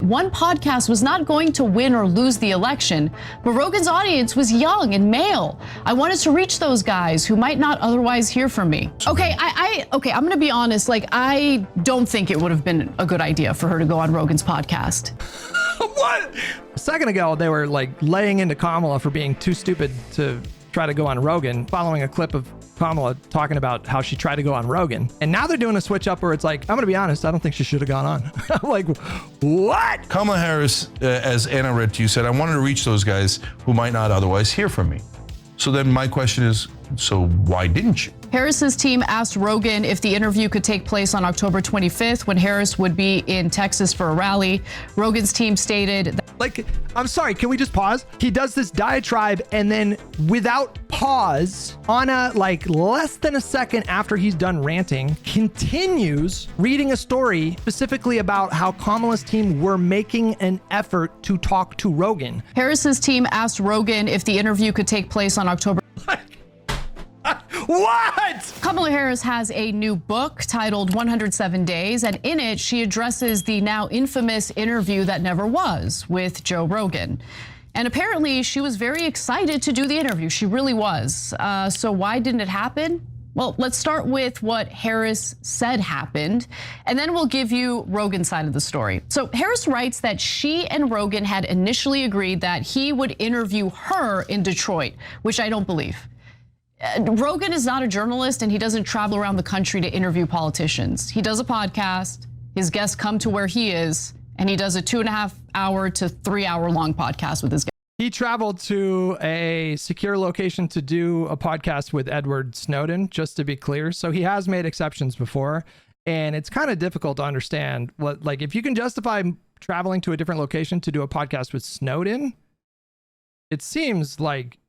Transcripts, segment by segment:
one podcast was not going to win or lose the election, but Rogan's audience was young and male. I wanted to reach those guys who might not otherwise hear from me. Okay, okay, I'm gonna be honest, like, I don't think it would have been a good idea for her to go on Rogan's podcast. What? A second ago, they were like laying into Kamala for being too stupid to try to go on Rogan, following a clip of Kamala talking about how she tried to go on Rogan. And now they're doing a switch up where it's like, I'm gonna be honest, I don't think she should have gone on. Like, what? Kamala Harris, as Anna read to you, said, I wanted to reach those guys who might not otherwise hear from me. So then my question is, so why didn't you? Harris's team asked Rogan if the interview could take place on October 25th when Harris would be in Texas for a rally. Rogan's team stated that, like, I'm sorry, can we just pause? He does this diatribe and then without pause, on a like less than a second after he's done ranting, continues reading a story specifically about how Kamala's team were making an effort to talk to Rogan. Harris's team asked Rogan if the interview could take place on October. What? Kamala Harris has a new book titled 107 Days, and in it, she addresses the now infamous interview that never was with Joe Rogan. And apparently, she was very excited to do the interview. She really was. So why didn't it happen? Well, let's start with what Harris said happened, and then we'll give you Rogan's side of the story. So Harris writes that she and Rogan had initially agreed that he would interview her in Detroit, which I don't believe. Rogan is not a journalist and he doesn't travel around the country to interview politicians. He does a podcast, his guests come to where he is, and he does a 2.5 hour to 3 hour long podcast with his guests. He traveled to a secure location to do a podcast with Edward Snowden, just to be clear. So he has made exceptions before, and it's kind of difficult to understand what, like, if you can justify traveling to a different location to do a podcast with Snowden, it seems like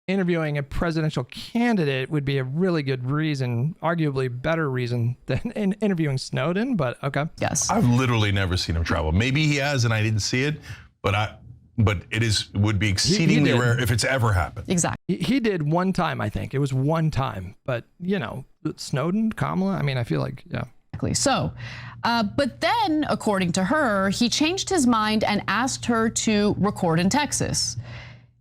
interviewing a presidential candidate would be a really good reason, arguably better reason than interviewing Snowden, but okay. Yes. I've literally never seen him travel. Maybe he has and I didn't see it, but it would be exceedingly rare if it's ever happened. Exactly. He did one time, I think. It was one time, but you know, Snowden, Kamala, I mean, I feel like, yeah. Exactly. So, but then, according to her, he changed his mind and asked her to record in Texas.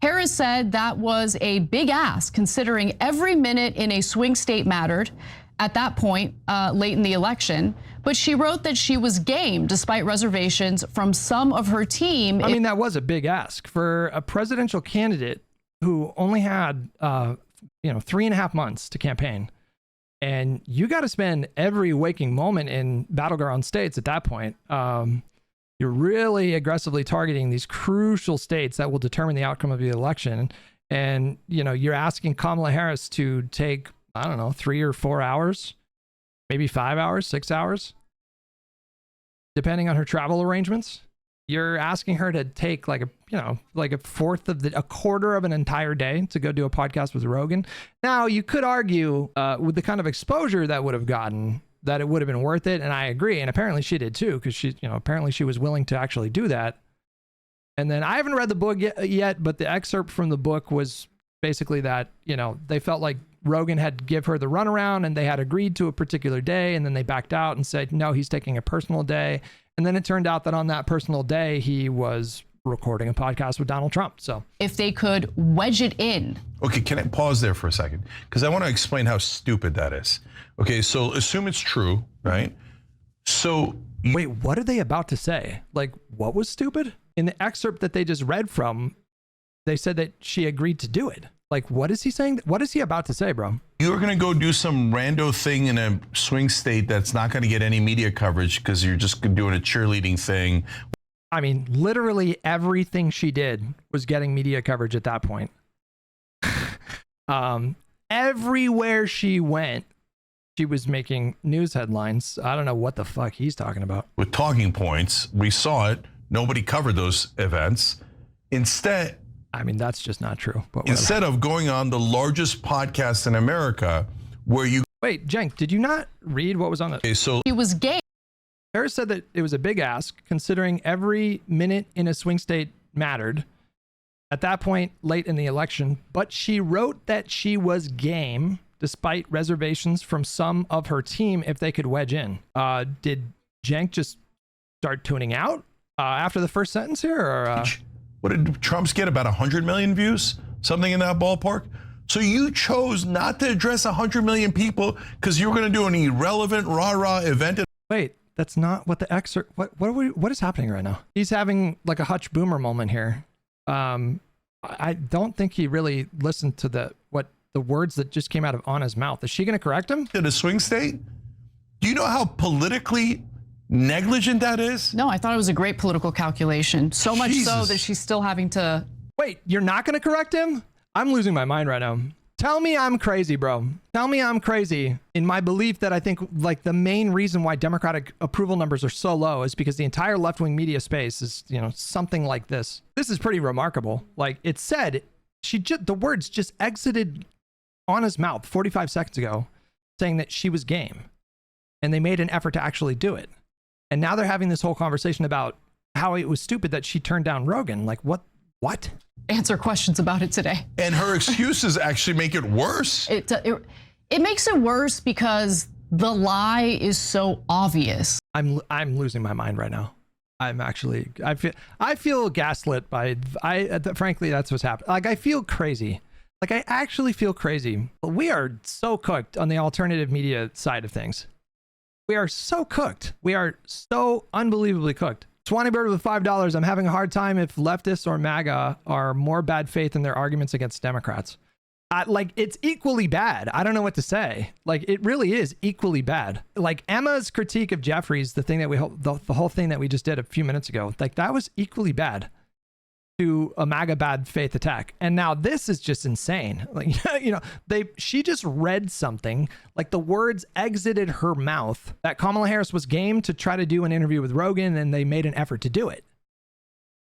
Harris said that was a big ask, considering every minute in a swing state mattered at that point late in the election. But she wrote that she was game despite reservations from some of her team. I mean, that was a big ask for a presidential candidate who only had 3.5 months to campaign. And you got to spend every waking moment in battleground states at that point. You're really aggressively targeting these crucial states that will determine the outcome of the election. And, you know, you're asking Kamala Harris to take, I don't know, 3 or 4 hours, maybe 5 hours, 6 hours, depending on her travel arrangements. You're asking her to take like a quarter of an entire day to go do a podcast with Rogan. Now, you could argue with the kind of exposure that would have gotten, that it would have been worth it, and I agree, and apparently she did too, because apparently she was willing to actually do that. And then I haven't read the book yet, but the excerpt from the book was basically that, they felt like Rogan had to give her the runaround, and they had agreed to a particular day, and then they backed out and said, no, he's taking a personal day. And then it turned out that on that personal day, he was recording a podcast with Donald Trump. So if they could wedge it in. Okay, can I pause there for a second? Because I want to explain how stupid that is. Okay, so assume it's true, right? So wait, what are they about to say? Like, what was stupid? In the excerpt that they just read from, they said that she agreed to do it. Like, what is he saying? What is he about to say, bro? You're going to go do some rando thing in a swing state that's not going to get any media coverage because you're just doing a cheerleading thing. I mean, literally everything she did was getting media coverage at that point. Everywhere she went, she was making news headlines. I don't know what the fuck he's talking about. With talking points, we saw it. Nobody covered those events. Instead, I mean, that's just not true. But instead of going on the largest podcast in America, where you... Wait, Cenk, did you not read what was on it? Okay, so he was gay. Harris said that it was a big ask, considering every minute in a swing state mattered at that point late in the election, but she wrote that she was game despite reservations from some of her team if they could wedge in. Did Cenk just start tuning out? After the first sentence here, or what did Trump's get? About 100 million views, something in that ballpark. So you chose not to address 100 million people because you were going to do an irrelevant rah-rah event. Wait, that's not what the excerpt. What is happening right now? He's having like a Hutch Boomer moment here. I don't think he really listened to the words that just came out of Anna's mouth. Is she going to correct him? In a swing state? Do you know how politically negligent that is? No, I thought it was a great political calculation. So much so Jesus. that she's still having to. Wait, you're not going to correct him? I'm losing my mind right now. Tell me I'm crazy, bro. Tell me I'm crazy in my belief that I think like the main reason why Democratic approval numbers are so low is because the entire left-wing media space is, something like this. This is pretty remarkable. Like it said, the words just exited Anna's mouth 45 seconds ago saying that she was game and they made an effort to actually do it. And now they're having this whole conversation about how it was stupid that she turned down Rogan. Like what? Answer questions about it today. And her excuses actually make it worse. It makes it worse because the lie is so obvious. I'm losing my mind right now. I feel gaslit by frankly that's what's happening. Like I feel crazy. Like I actually feel crazy. We are so cooked on the alternative media side of things. We are so cooked. We are so unbelievably cooked. Swanee Bird with $5. I'm having a hard time if leftists or MAGA are more bad faith in their arguments against Democrats. Like it's equally bad. I don't know what to say. Like it really is equally bad. Like Emma's critique of Jeffries, the thing that the whole thing that we just did a few minutes ago, like that was equally bad to a MAGA bad faith attack. And now this is just insane. Like, she just read something, like the words exited her mouth that Kamala Harris was game to try to do an interview with Rogan, and they made an effort to do it.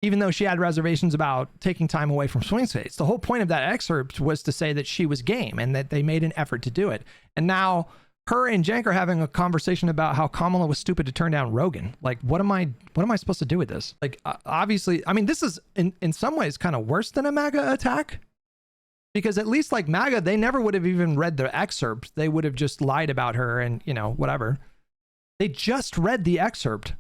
Even though she had reservations about taking time away from swing states. The whole point of that excerpt was to say that she was game and that they made an effort to do it. And now her and Cenk are having a conversation about how Kamala was stupid to turn down Rogan. Like, what am I supposed to do with this? Like, obviously, I mean, this is in some ways kind of worse than a MAGA attack, because at least like MAGA, they never would have even read the excerpt. They would have just lied about her and, whatever. They just read the excerpt.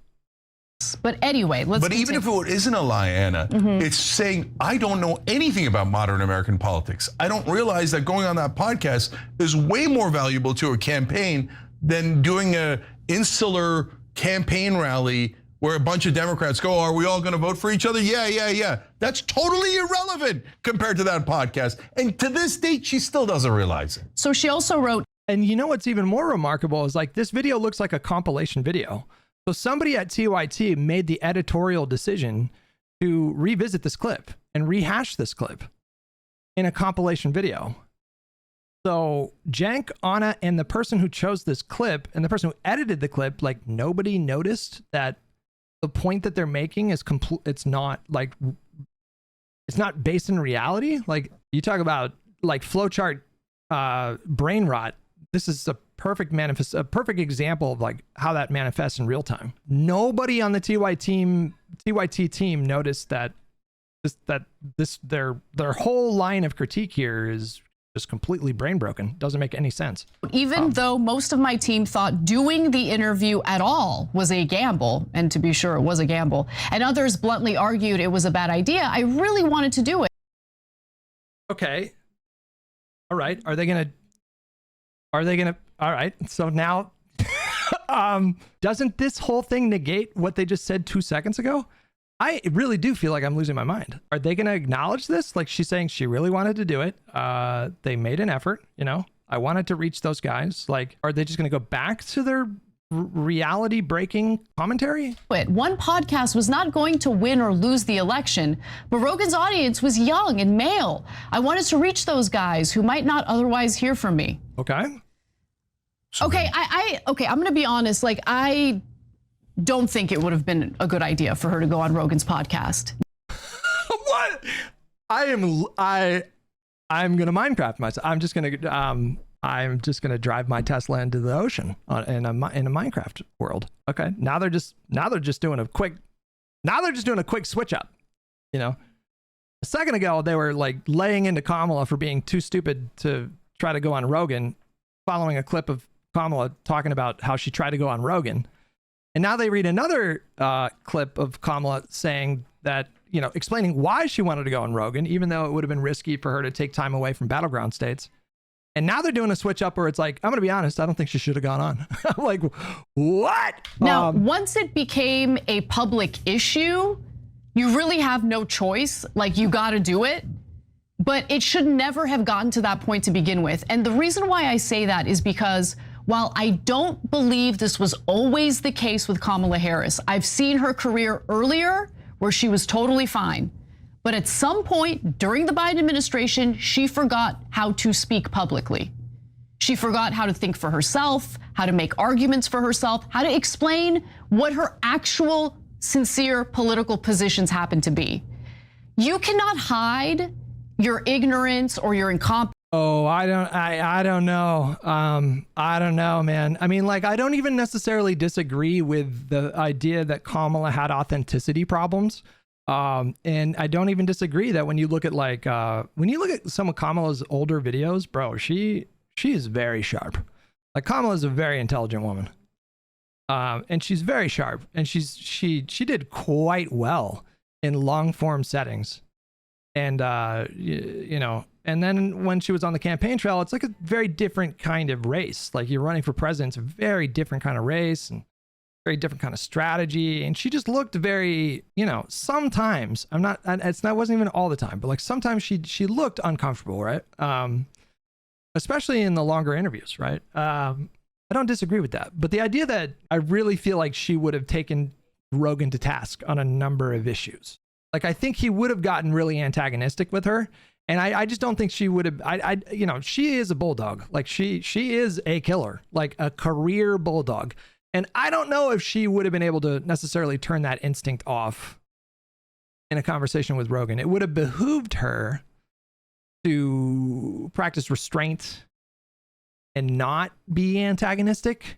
But anyway, let's But even if it isn't a lie, Anna, it's saying, I don't know anything about modern American politics. I don't realize that going on that podcast is way more valuable to a campaign than doing a insular campaign rally where a bunch of Democrats go, are we all going to vote for each other? Yeah. That's totally irrelevant compared to that podcast. And to this date, she still doesn't realize it. So she also wrote. And you know what's even more remarkable is like this video looks like a compilation video. So somebody at TYT made the editorial decision to revisit this clip and rehash this clip in a compilation video. So Cenk, Anna, and the person who chose this clip and the person who edited the clip, like nobody noticed that the point that they're making is it's not based in reality. Like you talk about like flowchart brain rot. This is a perfect example of like how that manifests in real time. Nobody on the TYT team noticed that their whole line of critique here is just completely brain broken. Doesn't make any sense. Even though most of my team thought doing the interview at all was a gamble, and to be sure it was a gamble, and others bluntly argued it was a bad idea, I really wanted to do it. Okay. All right. Are they gonna? All right. So now, doesn't this whole thing negate what they just said 2 seconds ago? I really do feel like I'm losing my mind. Are they going to acknowledge this? Like she's saying she really wanted to do it. They made an effort, I wanted to reach those guys. Like, are they just going to go back to their reality breaking commentary? One podcast was not going to win or lose the election, but Rogan's audience was young and male. I wanted to reach those guys who might not otherwise hear from me. Okay. Okay, I'm going to be honest. Like, I don't think it would have been a good idea for her to go on Rogan's podcast. What? I'm going to Minecraft myself. I'm just going to drive my Tesla into the ocean in a Minecraft world. Okay. Now they're just doing a quick switch up. A second ago, they were like laying into Kamala for being too stupid to try to go on Rogan, following a clip of Kamala talking about how she tried to go on Rogan. And now they read another clip of Kamala saying that, explaining why she wanted to go on Rogan, even though it would have been risky for her to take time away from battleground states. And now they're doing a switch up where it's like, I'm going to be honest, I don't think she should have gone on. I'm like, what? Now, once it became a public issue, you really have no choice. Like, you got to do it. But it should never have gotten to that point to begin with. And the reason why I say that is because while I don't believe this was always the case with Kamala Harris, I've seen her career earlier where she was totally fine. But at some point during the Biden administration, she forgot how to speak publicly. She forgot how to think for herself, how to make arguments for herself, how to explain what her actual sincere political positions happen to be. You cannot hide your ignorance or your incompetence. Oh, I don't know. I don't know, man. I mean, like, I don't even necessarily disagree with the idea that Kamala had authenticity problems. And I don't even disagree that when you look at some of Kamala's older videos, bro, she is very sharp. Like, Kamala is a very intelligent woman. And she's very sharp, and she did quite well in long form settings. And, and then when she was on the campaign trail, it's like a very different kind of race. Like, you're running for president, it's a very different kind of race and very different kind of strategy. And she just looked very, sometimes that wasn't even all the time, but like sometimes she looked uncomfortable, right? Especially in the longer interviews, right? I don't disagree with that. But the idea that I really feel like she would have taken Rogan to task on a number of issues. Like, I think he would have gotten really antagonistic with her. And I just don't think she would have, she is a bulldog. Like, she is a killer, like a career bulldog. And I don't know if she would have been able to necessarily turn that instinct off in a conversation with Rogan. It would have behooved her to practice restraint and not be antagonistic.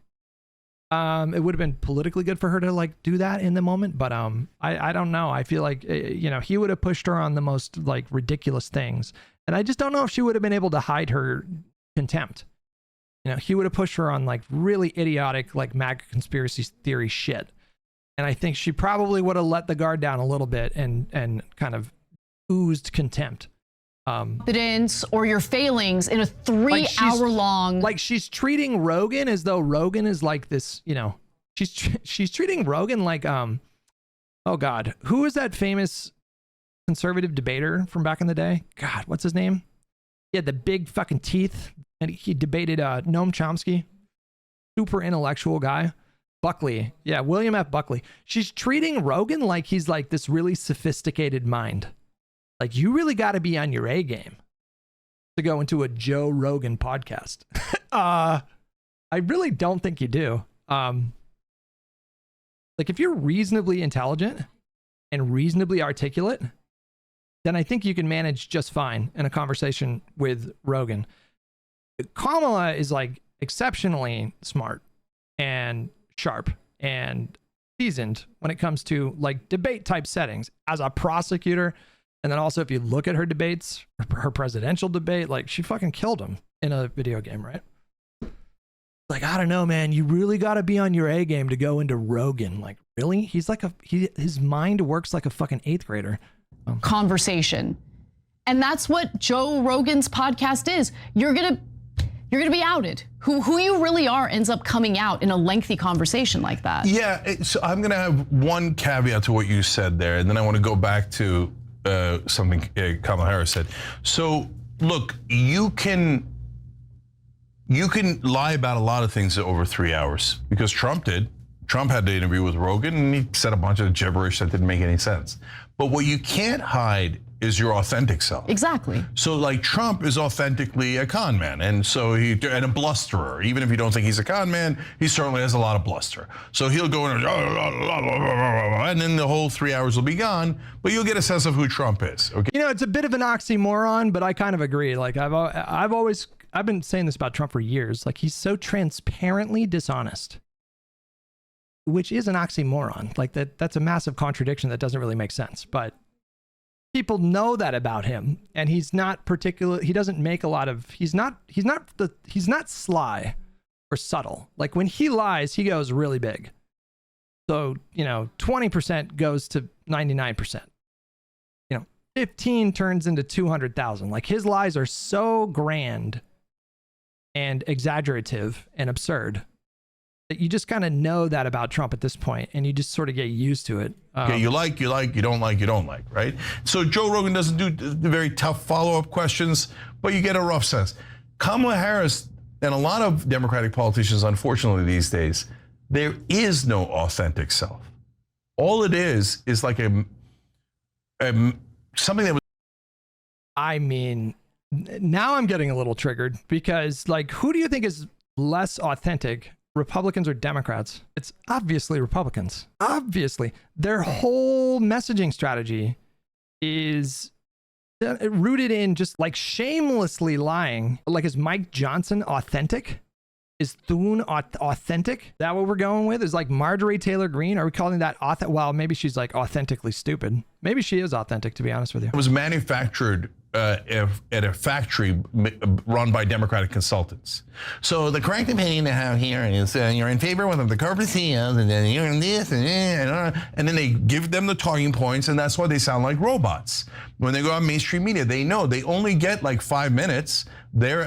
It would have been politically good for her to like do that in the moment, but I don't know. I feel like he would have pushed her on the most like ridiculous things, and I just don't know if she would have been able to hide her contempt. He would have pushed her on like really idiotic like MAGA conspiracy theory shit, and I think she probably would have let the guard down a little bit and kind of oozed contempt. Confidence or your failings in a 3-hour long. Like, she's treating Rogan as though Rogan is like this, she's treating Rogan like, oh God, who is that famous conservative debater from back in the day? God, what's his name? He had the big fucking teeth and he debated Noam Chomsky, super intellectual guy. Buckley. Yeah, William F. Buckley. She's treating Rogan like he's like this really sophisticated mind. Like, you really got to be on your A game to go into a Joe Rogan podcast. I really don't think you do. Like, if you're reasonably intelligent and reasonably articulate, then I think you can manage just fine in a conversation with Rogan. Kamala is like exceptionally smart and sharp and seasoned when it comes to like debate type settings as a prosecutor. And then also, if you look at her debates, her presidential debate, like, she fucking killed him in a video game, right? Like, I don't know, man. You really got to be on your A game to go into Rogan. Like, really? He's like his mind works like a fucking 8th grader. Conversation. And that's what Joe Rogan's podcast is. You're gonna be outed. Who you really are ends up coming out in a lengthy conversation like that. Yeah, so I'm gonna have one caveat to what you said there, and then I want to go back to something Kamala Harris said. So look, you can lie about a lot of things over 3 hours, because Trump did. Trump had the interview with Rogan and he said a bunch of gibberish that didn't make any sense. But what you can't hide is your authentic self. Exactly. So like, Trump is authentically a con man, and so and a blusterer. Even if you don't think he's a con man, he certainly has a lot of bluster. So he'll go in and then the whole 3 hours will be gone, but you'll get a sense of who Trump is. Okay. It's a bit of an oxymoron, but I kind of agree. Like, I've been saying this about Trump for years. Like, he's so transparently dishonest, which is an oxymoron. Like, that's a massive contradiction that doesn't really make sense, but people know that about him, and he's not he doesn't make a lot of, he's not sly or subtle. Like, when he lies, he goes really big. So, 20% goes to 99%. 15 turns into 200,000. Like, his lies are so grand and exaggerative and absurd that you just kind of know that about Trump at this point, and you just sort of get used to it. Okay, you like, you don't like, right? So Joe Rogan doesn't do the very tough follow-up questions, but you get a rough sense. Kamala Harris and a lot of Democratic politicians, unfortunately these days, there is no authentic self. All it is like a something that was. I mean, now I'm getting a little triggered because, like, who do you think is less authentic, Republicans or Democrats? It's obviously Republicans. Obviously. Their whole messaging strategy is rooted in just like shamelessly lying. Like, is Mike Johnson authentic? Is Thune authentic? Is that what we're going with? Is like Marjorie Taylor Greene? Are we calling that authentic? Well, maybe she's like authentically stupid. Maybe she is authentic, to be honest with you. It was manufactured at a factory run by Democratic consultants. So the correct opinion to have here is you're in favor of the corporate CEOs, and then you're in this, and then they give them the talking points, and that's why they sound like robots. When they go on mainstream media, they know they only get like 5 minutes.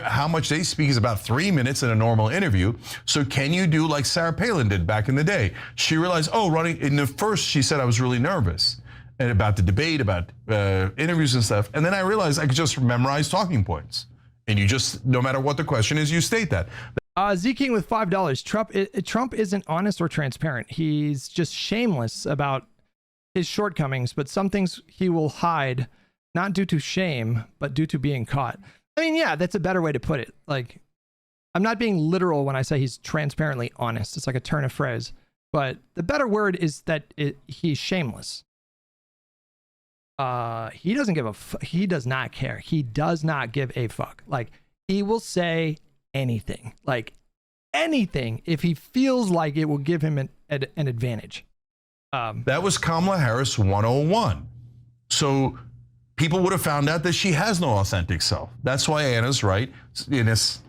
How much they speak is about 3 minutes in a normal interview. So can you do like Sarah Palin did back in the day? She realized, running in the first, she said, I was really nervous and about the debate, about interviews and stuff. And then I realized I could just memorize talking points. And you just, no matter what the question is, you state that. Z King with $5. Trump isn't honest or transparent. He's just shameless about his shortcomings, but some things he will hide, not due to shame, but due to being caught. I mean, yeah, that's a better way to put it. Like, I'm not being literal when I say he's transparently honest. It's like a turn of phrase. But the better word is that he's shameless. He doesn't give a he does not care. He does not give a fuck. Like, he will say anything. Like, anything if he feels like it will give him an advantage. That was Kamala Harris 101. So people would have found out that she has no authentic self. That's why Anna's right. That's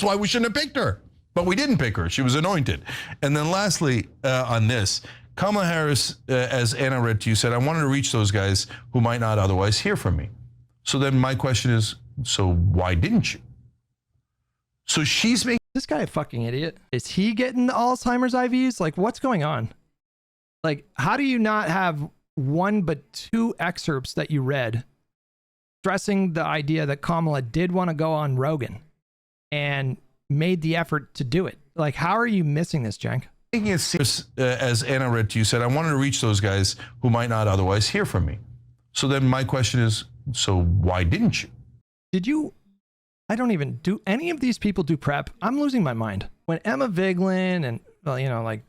why we shouldn't have picked her. But we didn't pick her. She was anointed. And then lastly, on this, Kamala Harris, as Anna read to you, said, I wanted to reach those guys who might not otherwise hear from me. So then my question is, so why didn't you? So she's making this guy a fucking idiot. Is he getting the Alzheimer's IVs? Like, what's going on? Like, how do you not have one but two excerpts that you read stressing the idea that Kamala did want to go on Rogan and made the effort to do it? Like, how are you missing this, Cenk? Making it serious, as Anna read to you, said, I wanted to reach those guys who might not otherwise hear from me. So then my question is, so why didn't you? Did you? I don't even do any of these people do prep. I'm losing my mind. When Emma Vigeland and, well, you know, like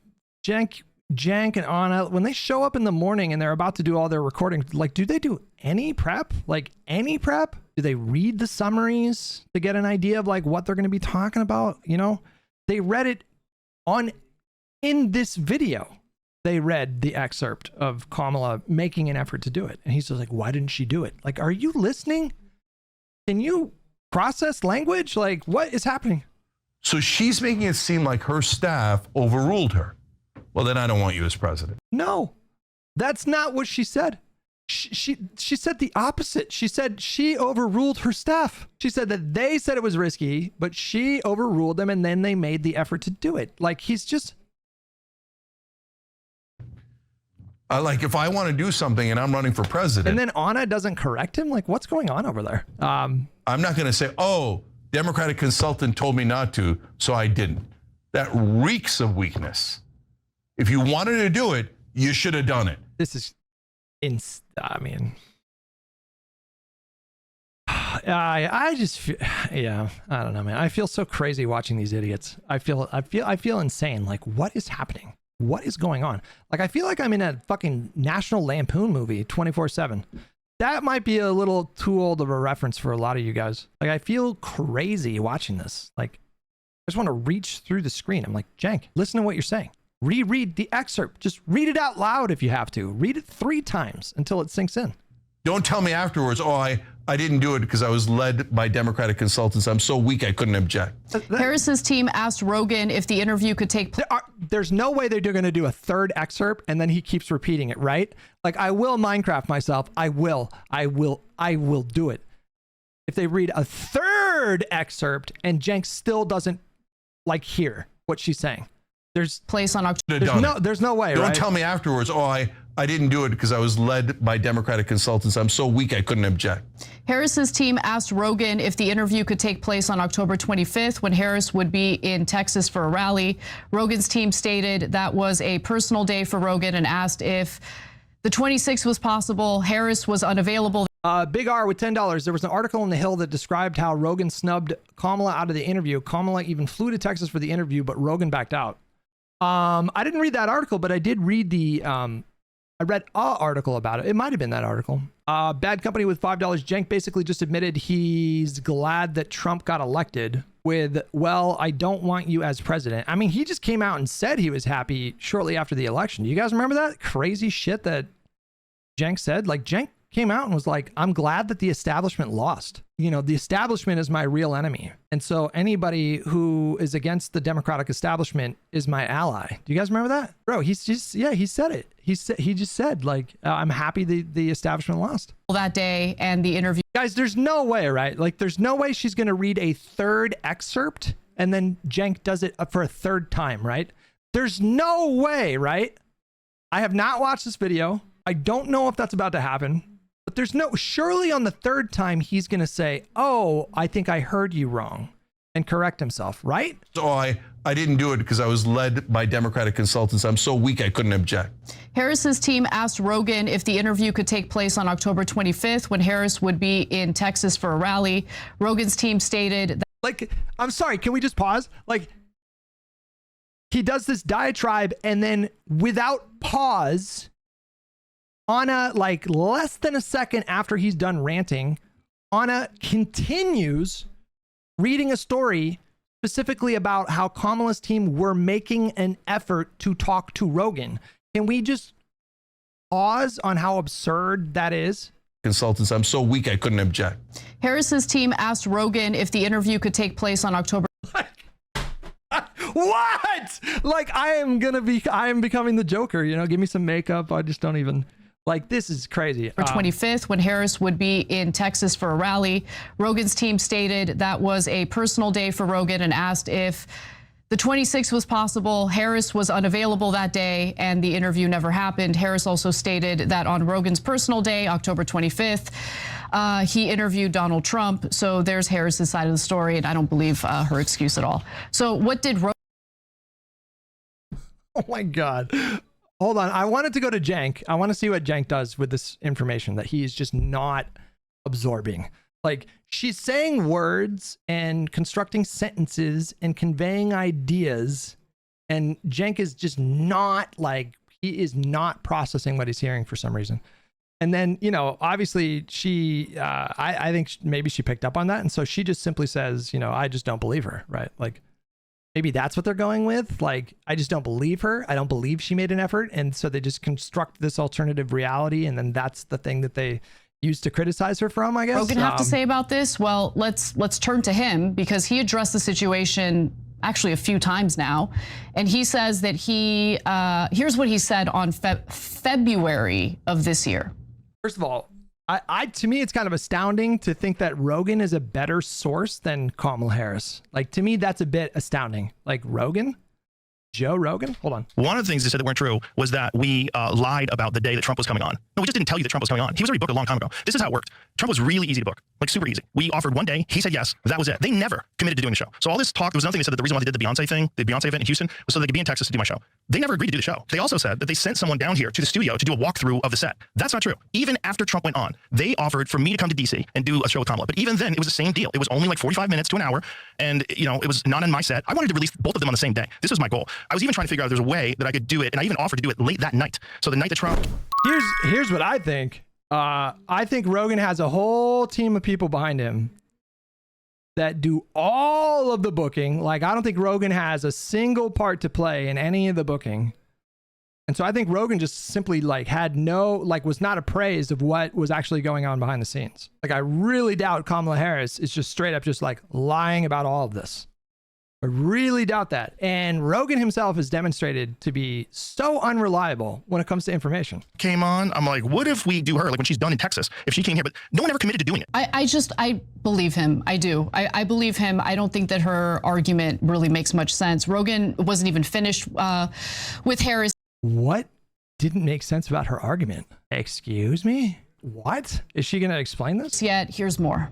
Cenk and Anna, when they show up in the morning and they're about to do all their recording, like, do they do any prep? Like, any prep? Do they read the summaries to get an idea of like what they're going to be talking about? You know, they read it in this video. They read the excerpt of Kamala making an effort to do it. And he's just like, why didn't she do it? Like, are you listening? Can you process language? Like, what is happening? So she's making it seem like her staff overruled her. Well, then I don't want you as president. No, that's not what she said. She said the opposite. She said she overruled her staff. She said that they said it was risky, but she overruled them, and then they made the effort to do it. Like, he's just... like, if I want to do something and I'm running for president... And then Anna doesn't correct him? Like, what's going on over there? I'm not going to say, oh, Democratic consultant told me not to, so I didn't. That reeks of weakness. If you wanted to do it, you should have done it. This is... I mean... I just feel... Yeah, I don't know, man. I feel so crazy watching these idiots. I feel insane. Like, what is happening? What is going on? Like, I feel like I'm in a fucking National Lampoon movie 24/7. That might be a little too old of a reference for a lot of you guys. Like, I feel crazy watching this. Like, I just want to reach through the screen. I'm like, Cenk, listen to what you're saying. Reread the excerpt. Just read it out loud if you have to. Read it 3 times until it sinks in. Don't tell me afterwards, oh, I didn't do it because I was led by Democratic consultants. I'm so weak I couldn't object. Harris's team asked Rogan if the interview could take place. There's no way they're going to do a third excerpt and then he keeps repeating it, right? Like, I will Minecraft myself. I will do it. If they read a third excerpt and Cenk still doesn't like hear what she's saying, there's place on October. There's no way. Don't right? tell me afterwards, oh, I didn't do it because I was led by Democratic consultants. I'm so weak I couldn't object. Harris's team asked Rogan if the interview could take place on October 25th when Harris would be in Texas for a rally. Rogan's team stated that was a personal day for Rogan and asked if the 26th was possible. Harris was unavailable. Big R with $10. There was an article in The Hill that described how Rogan snubbed Kamala out of the interview. Kamala even flew to Texas for the interview, but Rogan backed out. I didn't read that article, but I did read I read an article about it. It might have been that article. Bad Company with $5. Cenk basically just admitted he's glad that Trump got elected with, well, I don't want you as president. I mean, he just came out and said he was happy shortly after the election. Do you guys remember that crazy shit that Cenk said? Like, Cenk came out and was like, I'm glad that the establishment lost. You know, the establishment is my real enemy. And so anybody who is against the Democratic establishment is my ally. Do you guys remember that? Bro, he said it. He just said, like, I'm happy the establishment lost. That day and the interview. Guys, there's no way, right? Like, there's no way she's going to read a third excerpt and then Cenk does it for a third time, right? There's no way, right? I have not watched this video. I don't know if that's about to happen. But there's surely on the third time, he's going to say, oh, I think I heard you wrong and correct himself, right? So I didn't do it because I was led by Democratic consultants. I'm so weak I couldn't object. Harris's team asked Rogan if the interview could take place on October 25th when Harris would be in Texas for a rally. Rogan's team stated that. Like, I'm sorry, can we just pause? Like, he does this diatribe and then without pause, Anna, like less than a second after he's done ranting, Anna continues reading a story specifically about how Kamala's team were making an effort to talk to Rogan. Can we just pause on how absurd that is? Consultants, I'm so weak I couldn't object. Harris's team asked Rogan if the interview could take place on October. What? Like, I am becoming the Joker, you know, give me some makeup. I just don't even. Like, this is crazy. For 25th, when Harris would be in Texas for a rally. Rogan's team stated that was a personal day for Rogan and asked if the 26th was possible. Harris was unavailable that day and the interview never happened. Harris also stated that on Rogan's personal day, October 25th, he interviewed Donald Trump. So there's Harris's side of the story, and I don't believe her excuse at all. So what did Rogan? Oh my God. Hold on. I wanted to go to Cenk. I want to see what Cenk does with this information that he is just not absorbing. Like, she's saying words and constructing sentences and conveying ideas, and Cenk is just not, like, he is not processing what he's hearing for some reason. And then, you know, obviously she, I think maybe she picked up on that. And so she just simply says, you know, I just don't believe her, right? Like, maybe that's what they're going with. Like, I just don't believe her. I don't believe she made an effort. And so they just construct this alternative reality. And then that's the thing that they use to criticize her from, I guess. Rogan have to say about this? Well, let's turn to him because he addressed the situation actually a few times now. And he says that here's what he said on February of this year. First of all, to me, it's kind of astounding to think that Rogan is a better source than Kamala Harris. Like, to me, that's a bit astounding. Like, Rogan? Joe Rogan? Hold on. One of the things they said that weren't true was that we lied about the day that Trump was coming on. No, we just didn't tell you that Trump was coming on. He was already booked a long time ago. This is how it worked. Trump was really easy to book, like super easy. We offered one day. He said yes. That was it. They never committed to doing the show. So all this talk, there was nothing that said that the reason why they did the Beyonce thing, the Beyonce event in Houston, was so they could be in Texas to do my show. They never agreed to do the show. They also said that they sent someone down here to the studio to do a walkthrough of the set. That's not true. Even after Trump went on, they offered for me to come to DC and do a show with Kamala. But even then, it was the same deal. It was only like 45 minutes to an hour. And, you know, it was not in my set. I wanted to release both of them on the same day. This was my goal. I was even trying to figure out if there's a way that I could do it. And I even offered to do it late that night. So the night that Trump... Here's what I think. I think Rogan has a whole team of people behind him that do all of the booking. Like, I don't think Rogan has a single part to play in any of the booking. And so I think Rogan just simply like had no, like was not appraised of what was actually going on behind the scenes. Like I really doubt Kamala Harris is just straight up just like lying about all of this. I really doubt that. And Rogan himself has demonstrated to be so unreliable when it comes to information. Came on. I'm like, what if we do her like when she's done in Texas? If she came here, but no one ever committed to doing it. I believe him. I do. I believe him. I don't think that her argument really makes much sense. Rogan wasn't even finished with Harris. What didn't make sense about her argument? Excuse me? What? Is she going to explain this? Yet, here's more.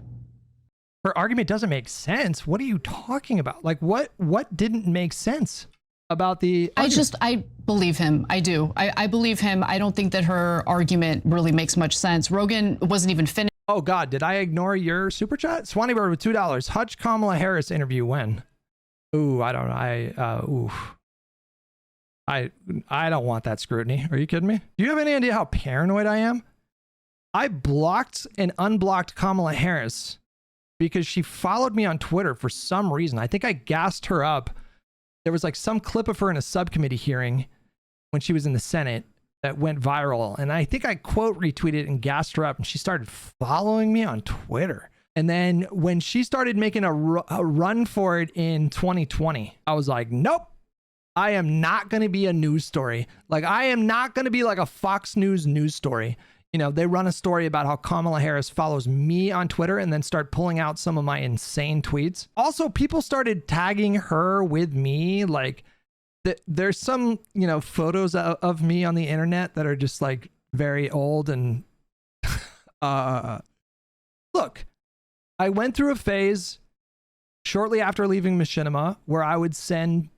Her argument doesn't make sense. What are you talking about? Like what didn't make sense about the argument? I believe him. I do. I believe him. I don't think that her argument really makes much sense. Rogan wasn't even finished. Oh God, did I ignore your super chat? Swanee Bird with $2. Hutch Kamala Harris interview when? Ooh, I don't know. I don't want that scrutiny. Are you kidding me? Do you have any idea how paranoid I am? I blocked and unblocked Kamala Harris because she followed me on Twitter for some reason. I think I gassed her up. There was like some clip of her in a subcommittee hearing when she was in the Senate that went viral. And I think I quote retweeted and gassed her up and she started following me on Twitter. And then when she started making a run for it in 2020, I was like, nope, I am not going to be a news story. Like I am not going to be like a Fox News story. You know, they run a story about how Kamala Harris follows me on Twitter and then start pulling out some of my insane tweets. Also, people started tagging her with me. Like there's some, you know, photos of me on the internet that are just like very old. And look, I went through a phase shortly after leaving Machinima where I would send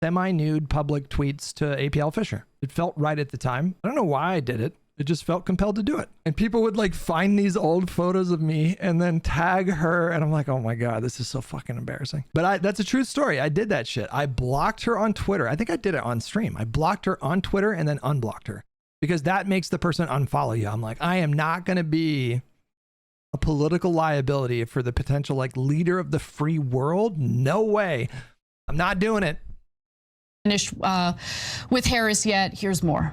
semi-nude public tweets to APL Fisher. It felt right at the time. I don't know why I did it. It just felt compelled to do it. And people would like find these old photos of me and then tag her. And I'm like, oh my God, this is so fucking embarrassing. But that's a true story. I did that shit. I blocked her on Twitter. I think I did it on stream. I blocked her on Twitter and then unblocked her because that makes the person unfollow you. I'm like, I am not going to be a political liability for the potential like leader of the free world. No way. I'm not doing it. Finished with Harris yet. Here's more.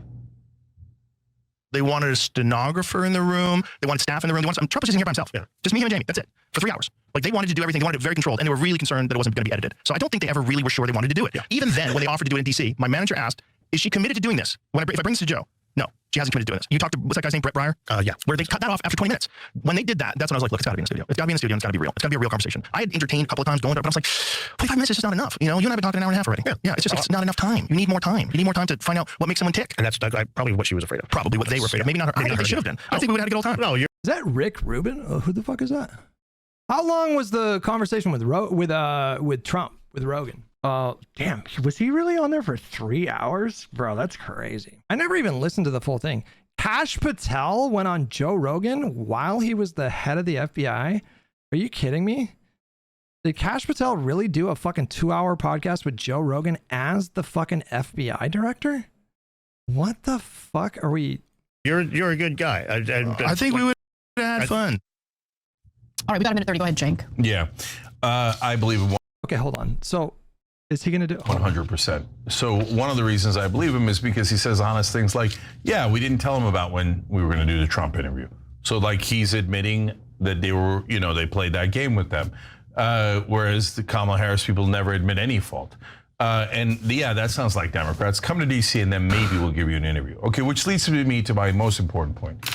They wanted a stenographer in the room. They wanted staff in the room. Trump was sitting here by himself. Yeah. Just me, him, and Jamie. That's it. For 3 hours. Like they wanted to do everything. They wanted it very controlled. And they were really concerned that it wasn't going to be edited. So I don't think they ever really were sure they wanted to do it. Yeah. Even then, when they offered to do it in DC, my manager asked, is she committed to doing this? If I bring this to Joe, no, she hasn't committed to doing this. You talked to, what's that guy's name? Brett Breyer? Yeah. Where they cut that off after 20 minutes. When they did that, that's when I was like, look, it's got to be in the studio. It's got to be in the studio. It's got to be real. It's got to be a real conversation. I had entertained a couple of times going there, but I was like, 45 minutes is just not enough. You know, you and I have been talking an hour and a half already. Yeah. It's just it's not enough time. You need more time. You need more time to find out what makes someone tick. And that's probably what she was afraid of. Probably what they were afraid of. Maybe not her. I think they should have been. I think we would have had a good old time. No, is that Rick Rubin? Oh, who the fuck is that? How long was the conversation with Trump, with Rogan? Damn, was he really on there for 3 hours? Bro, that's crazy. I never even listened to the full thing. Kash Patel went on Joe Rogan while he was the head of the FBI. Are you kidding me? Did Kash Patel really do a fucking 2-hour podcast with Joe Rogan as the fucking FBI director? What the fuck are we? You're a good guy. I think we would have had fun. All right, we got a minute 30. Go ahead, Cenk. Yeah, I believe in Okay, hold on. So is he going to do 100%. So one of the reasons I believe him is because he says honest things like, yeah, we didn't tell him about when we were going to do the Trump interview. So like he's admitting that they were, you know, they played that game with them. Whereas the Kamala Harris people never admit any fault. Yeah, that sounds like Democrats. Come to DC and then maybe we'll give you an interview. Okay, which leads me to my most important point.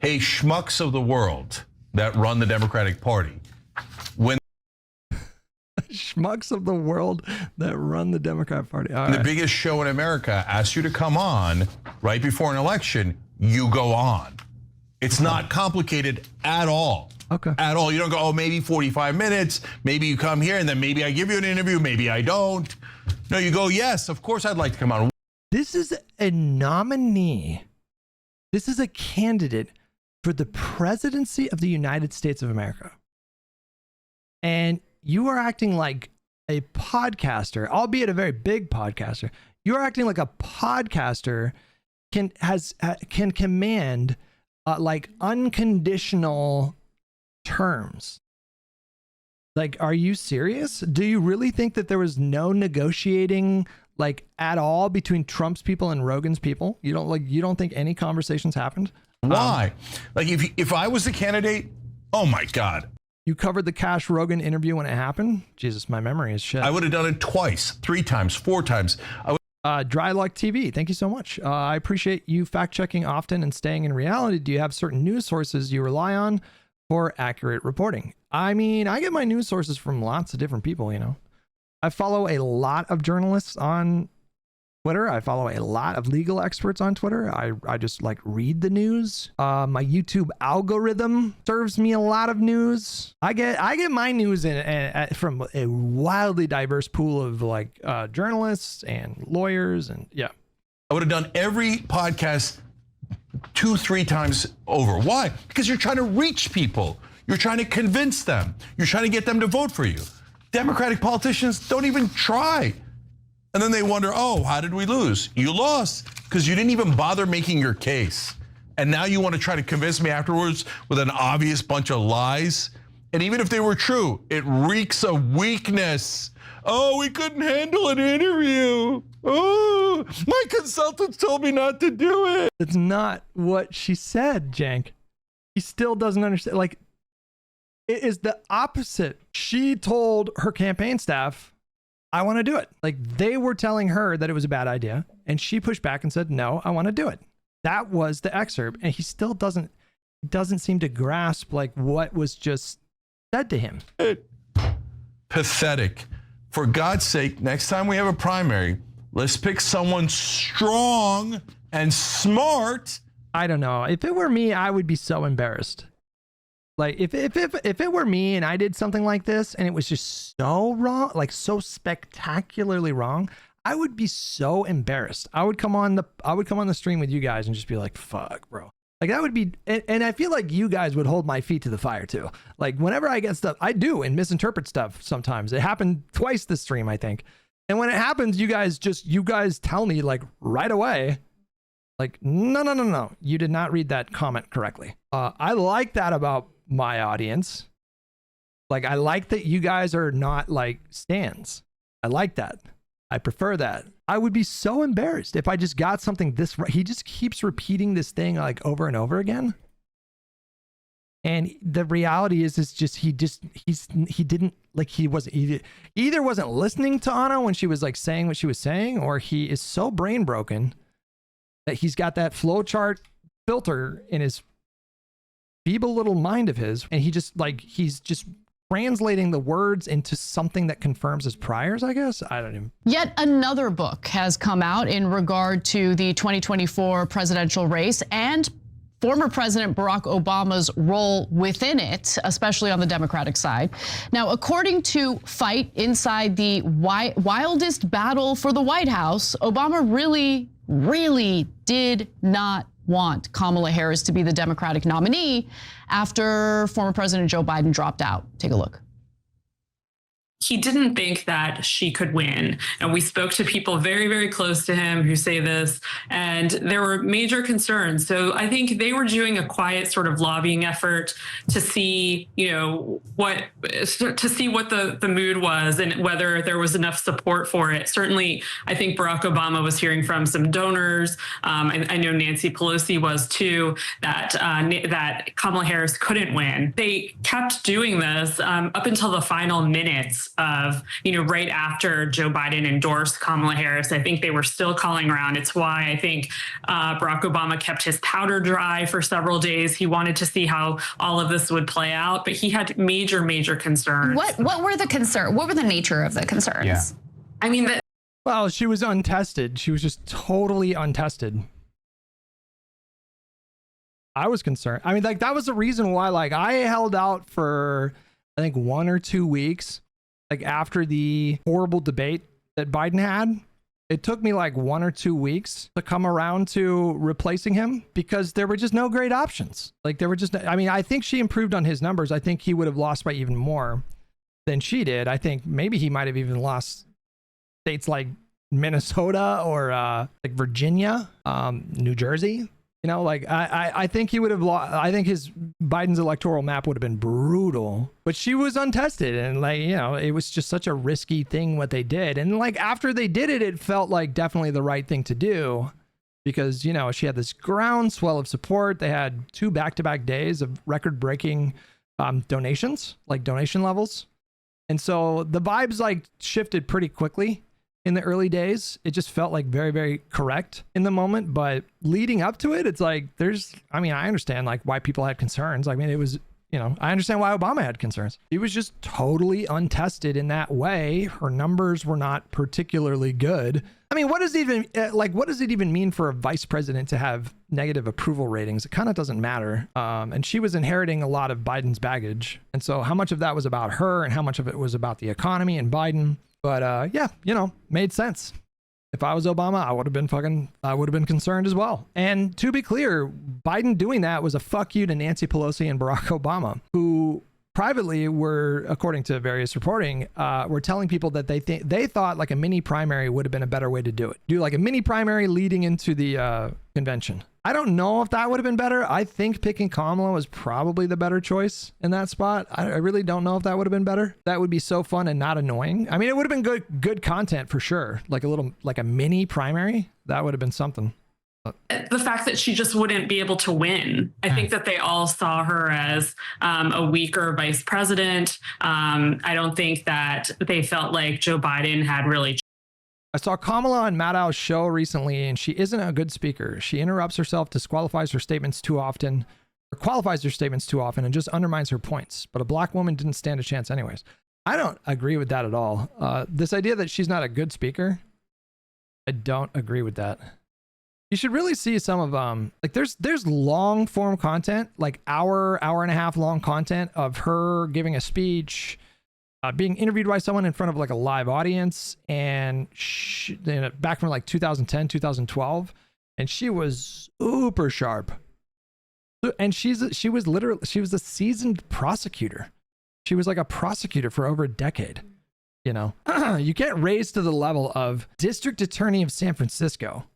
Hey, schmucks of the world that run the Democratic Party. When schmucks of the world that run the Democrat Party. All the right. biggest show in America asks you to come on right before an election, you go on. It's not complicated at all. Okay. At all. You don't go, oh, maybe 45 minutes. Maybe you come here and then maybe I give you an interview. Maybe I don't. No, you go, yes, of course I'd like to come on. This is a nominee. This is a candidate for the presidency of the United States of America. And you are acting like a podcaster, albeit a very big podcaster. You are acting like a podcaster can command like unconditional terms. Like, are you serious? Do you really think that there was no negotiating like at all between Trump's people and Rogan's people? You don't think any conversations happened? Why? Like if I was the candidate, oh my God. You covered the Cash Rogan interview when it happened? Jesus, my memory is shit. I would have done it twice, 3 times, 4 times. Dry Luck TV, thank you so much. I appreciate you fact checking often and staying in reality. Do you have certain news sources you rely on for accurate reporting? I mean, I get my news sources from lots of different people, you know. I follow a lot of journalists on Twitter. I follow a lot of legal experts on Twitter. I just like read the news. My YouTube algorithm serves me a lot of news. I get my news from a wildly diverse pool of like journalists and lawyers, and yeah. I would have done every podcast 2-3 times over. Why? Because you're trying to reach people. You're trying to convince them. You're trying to get them to vote for you. Democratic politicians don't even try. And then they wonder, oh, how did we lose? You lost because you didn't even bother making your case. And now you want to try to convince me afterwards with an obvious bunch of lies. And even if they were true, it reeks of weakness. Oh, we couldn't handle an interview. Oh, my consultants told me not to do it. That's not what she said, Cenk. He still doesn't understand. Like, it is the opposite. She told her campaign staff, I want to do it. Like, they were telling her that it was a bad idea, and she pushed back and said, no, I want to do it. That was the excerpt, and he still doesn't seem to grasp like what was just said to him. Pathetic. For God's sake, next time we have a primary, let's pick someone strong and smart. I don't know. If it were me, I would be so embarrassed. Like if it were me and I did something like this and it was just so wrong, like so spectacularly wrong, I would be so embarrassed. I would come on the stream with you guys and just be like, fuck, bro. Like that would be, and I feel like you guys would hold my feet to the fire too. Like whenever I get stuff, I do and misinterpret stuff sometimes. It happened twice this stream, I think. And when it happens, you guys tell me like right away, like, no, you did not read that comment correctly. I like that about my audience. Like, I like that you guys are not like stands. I like that. I prefer that. I would be so embarrassed if I just got something this right. He just keeps repeating this thing like over and over again. And the reality is just he didn't like, he wasn't either wasn't listening to Anna when she was like saying what she was saying, or he is so brain broken that he's got that flowchart filter in his feeble little mind of his, and he's just translating the words into something that confirms his priors, I guess. I don't even. Yet another book has come out in regard to the 2024 presidential race and former President Barack Obama's role within it, especially on the Democratic side. Now, according to Fight Inside the Wildest Battle for the White House, Obama really did not want Kamala Harris to be the Democratic nominee after former President Joe Biden dropped out. Take a look. He didn't think that she could win. And we spoke to people very, very close to him who say this, and there were major concerns. So I think they were doing a quiet sort of lobbying effort to see, what the mood was and whether there was enough support for it. Certainly, I think Barack Obama was hearing from some donors. I know Nancy Pelosi was too, that Kamala Harris couldn't win. They kept doing this up until the final minutes of, right after Joe Biden endorsed Kamala Harris. I think they were still calling around. It's why I think Barack Obama kept his powder dry for several days. He wanted to see how all of this would play out, but he had major concerns. What were the concerns? What were the nature of the concerns? Yeah. I mean, well, she was untested. She was just totally untested. I was concerned. I mean, like, that was the reason why, like, I held out for, I think, 1 or 2 weeks. Like after the horrible debate that Biden had, it took me like 1 or 2 weeks to come around to replacing him because there were just no great options. Like there were just, I mean, I think she improved on his numbers. I think he would have lost by even more than she did. I think maybe he might have even lost states like Minnesota or like Virginia, New Jersey. You know, like I think he would have lost. I think Biden's electoral map would have been brutal, but she was untested, and like, you know, it was just such a risky thing what they did. And like after they did it, it felt like definitely the right thing to do, because, you know, she had this groundswell of support. They had 2 back-to-back days of record-breaking donations, like donation levels, and so the vibes like shifted pretty quickly. In the early days, it just felt like very, very correct in the moment. But leading up to it, it's like I mean, I understand like why people had concerns. I mean, it was, you know, I understand why Obama had concerns. He was just totally untested in that way. Her numbers were not particularly good. I mean, what does it even mean for a vice president to have negative approval ratings? It kind of doesn't matter. And she was inheriting a lot of Biden's baggage. And so how much of that was about her and how much of it was about the economy and Biden? But yeah, you know, made sense. If I was Obama, I would have been concerned as well. And to be clear, Biden doing that was a fuck you to Nancy Pelosi and Barack Obama, who privately were, according to various reporting, were telling people that they thought like a mini primary would have been a better way to do it. Do like a mini primary leading into the convention. I don't know if that would have been better. I think picking Kamala was probably the better choice in that spot. I really don't know if that would have been better. That would be so fun and not annoying. I mean, it would have been good content for sure. Like a mini primary. That would have been something. The fact that she just wouldn't be able to win. I think that they all saw her as a weaker vice president. I don't think that they felt like Joe Biden had really. I saw Kamala on Maddow's show recently, and she isn't a good speaker. She interrupts herself, disqualifies her statements too often, or qualifies her statements too often, and just undermines her points. But a black woman didn't stand a chance anyways. I don't agree with that at all. This idea that she's not a good speaker, I don't agree with that. You should really see some of like there's long form content, like hour and a half long content of her giving a speech, being interviewed by someone in front of like a live audience, and back from like 2010, 2012, and she was super sharp. And she was a seasoned prosecutor. She was like a prosecutor for over a decade. You know, you can't raise to the level of district attorney of San Francisco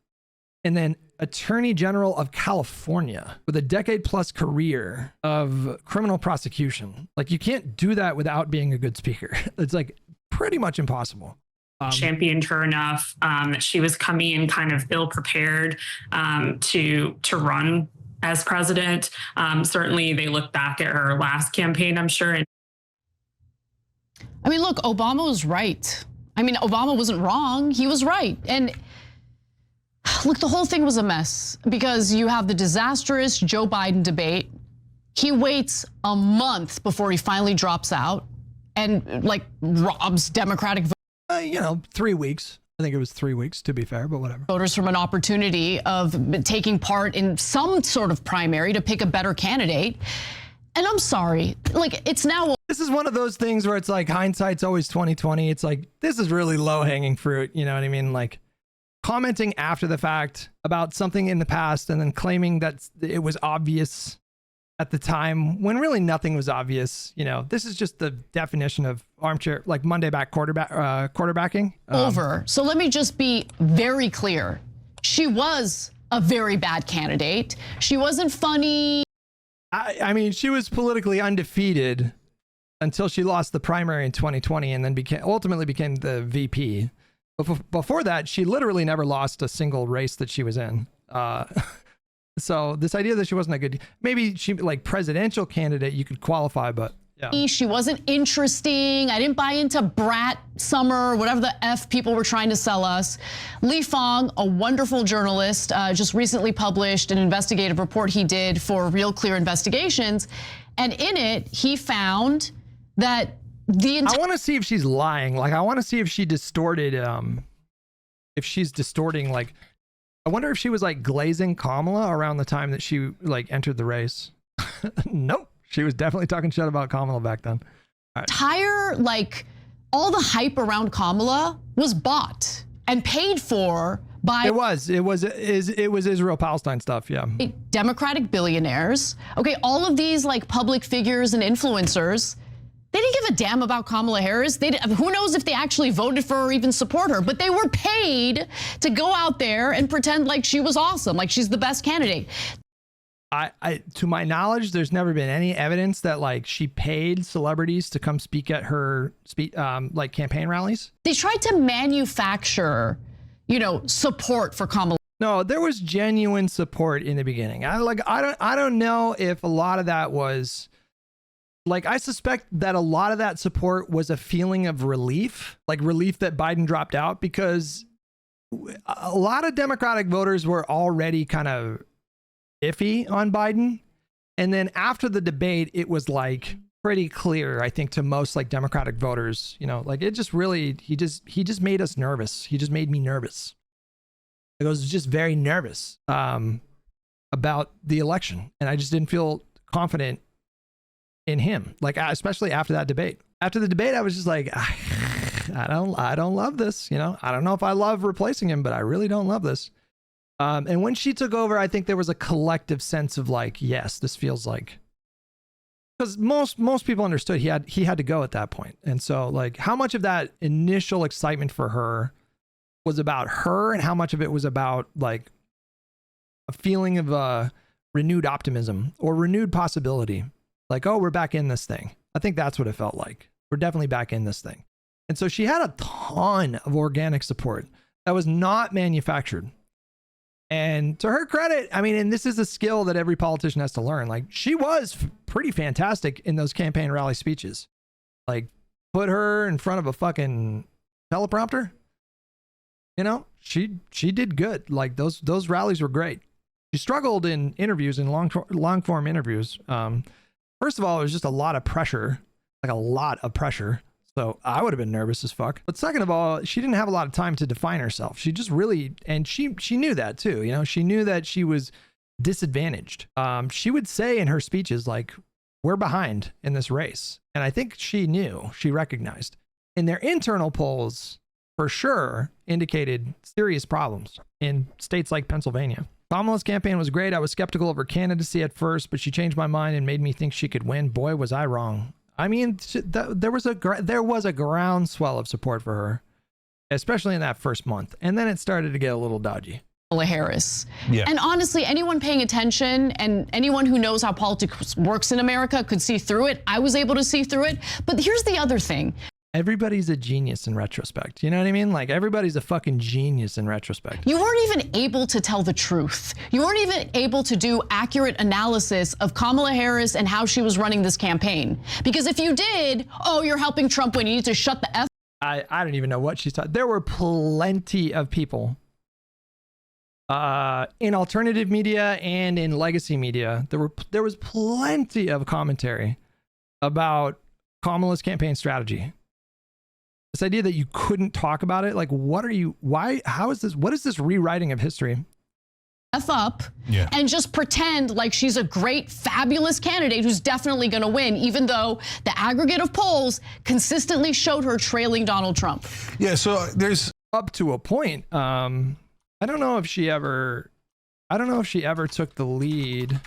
and then Attorney General of California with a decade-plus career of criminal prosecution. Like, you can't do that without being a good speaker. It's like pretty much impossible. Championed her enough that she was coming in kind of ill-prepared to run as president. Certainly, they look back at her last campaign, I'm sure. I mean, look, Obama was right. I mean, Obama wasn't wrong. He was right. And look, the whole thing was a mess because you have the disastrous Joe Biden debate. He waits a month before he finally drops out and like robs Democratic 3 weeks. I think it was 3 weeks, to be fair, but whatever. Voters from an opportunity of taking part in some sort of primary to pick a better candidate. And I'm sorry, like, it's now. This is one of those things where it's like hindsight's always 20/20. It's like, this is really low hanging fruit. You know what I mean? Like, commenting after the fact about something in the past and then claiming that it was obvious at the time when really nothing was obvious. You know, this is just the definition of armchair, like Monday back quarterbacking. Over. So let me just be very clear. She was a very bad candidate. She wasn't funny. I mean, she was politically undefeated until she lost the primary in 2020 and then ultimately became the VP. But before that, she literally never lost a single race that she was in. So this idea that she wasn't a good, maybe she like presidential candidate, you could qualify, but yeah. She wasn't interesting. I didn't buy into brat summer, whatever the F people were trying to sell us. Li Fong, a wonderful journalist, just recently published an investigative report he did for Real Clear Investigations. And in it, he found that I want to see if she's lying. Like, I want to see if she distorted, if she's distorting, like, I wonder if she was like glazing Kamala around the time that she like entered the race. Nope. She was definitely talking shit about Kamala back then. Entire, like, all the hype around Kamala was bought and paid for by. It was Israel-Palestine stuff. Yeah. Democratic billionaires. Okay. All of these like public figures and influencers, They didn't give a damn about Kamala Harris. Who knows if they actually voted for her or even support her, but they were paid to go out there and pretend like she was awesome, like she's the best candidate. To my knowledge, there's never been any evidence that like she paid celebrities to come speak at her like campaign rallies. They tried to manufacture, support for Kamala. No, there was genuine support in the beginning. I don't know if a lot of that was like, I suspect that a lot of that support was a feeling of relief, like relief that Biden dropped out, because a lot of Democratic voters were already kind of iffy on Biden. And then after the debate, it was like pretty clear, I think, to most like Democratic voters, like it just really, he just made us nervous. He just made me nervous. I was just very nervous about the election. And I just didn't feel confident in him, like especially after that debate. After the debate, I was just like, I don't love this. I don't know if I love replacing him, but I really don't love this. And when she took over, I think there was a collective sense of like, yes, this feels like, because most people understood he had to go at that point. And so like, how much of that initial excitement for her was about her, and how much of it was about like a feeling of renewed optimism or renewed possibility? Like, oh, we're back in this thing. I think that's what it felt like. We're definitely back in this thing. And so she had a ton of organic support that was not manufactured. And to her credit, I mean, and this is a skill that every politician has to learn. Like, she was pretty fantastic in those campaign rally speeches. Like, put her in front of a fucking teleprompter. She did good. Like, those rallies were great. She struggled in interviews, in long form interviews. First of all, it was just a lot of pressure, like a lot of pressure. So I would have been nervous as fuck. But second of all, she didn't have a lot of time to define herself. She just really, and she knew that too. She knew that she was disadvantaged. She would say in her speeches, like, we're behind in this race. And I think she recognized. In their internal polls, for sure, indicated serious problems in states like Pennsylvania. Kamala's campaign was great. I was skeptical of her candidacy at first, but she changed my mind and made me think she could win. Boy, was I wrong. I mean, there was a groundswell of support for her, especially in that first month. And then it started to get a little dodgy. Kamala Harris. Yeah. And honestly, anyone paying attention and anyone who knows how politics works in America could see through it. I was able to see through it. But here's the other thing. Everybody's a genius in retrospect. You know what I mean? Like, everybody's a fucking genius in retrospect. You weren't even able to tell the truth. You weren't even able to do accurate analysis of Kamala Harris and how she was running this campaign. Because if you did, oh, you're helping Trump win. You need to shut the F. I don't even know what she's talking. There were plenty of people in alternative media and in legacy media. There was plenty of commentary about Kamala's campaign strategy. This idea that you couldn't talk about it, like, what is this rewriting of history? F up and just pretend like she's a great, fabulous candidate who's definitely going to win, even though the aggregate of polls consistently showed her trailing Donald Trump. Yeah, so there's up to a point. I don't know if she ever took the lead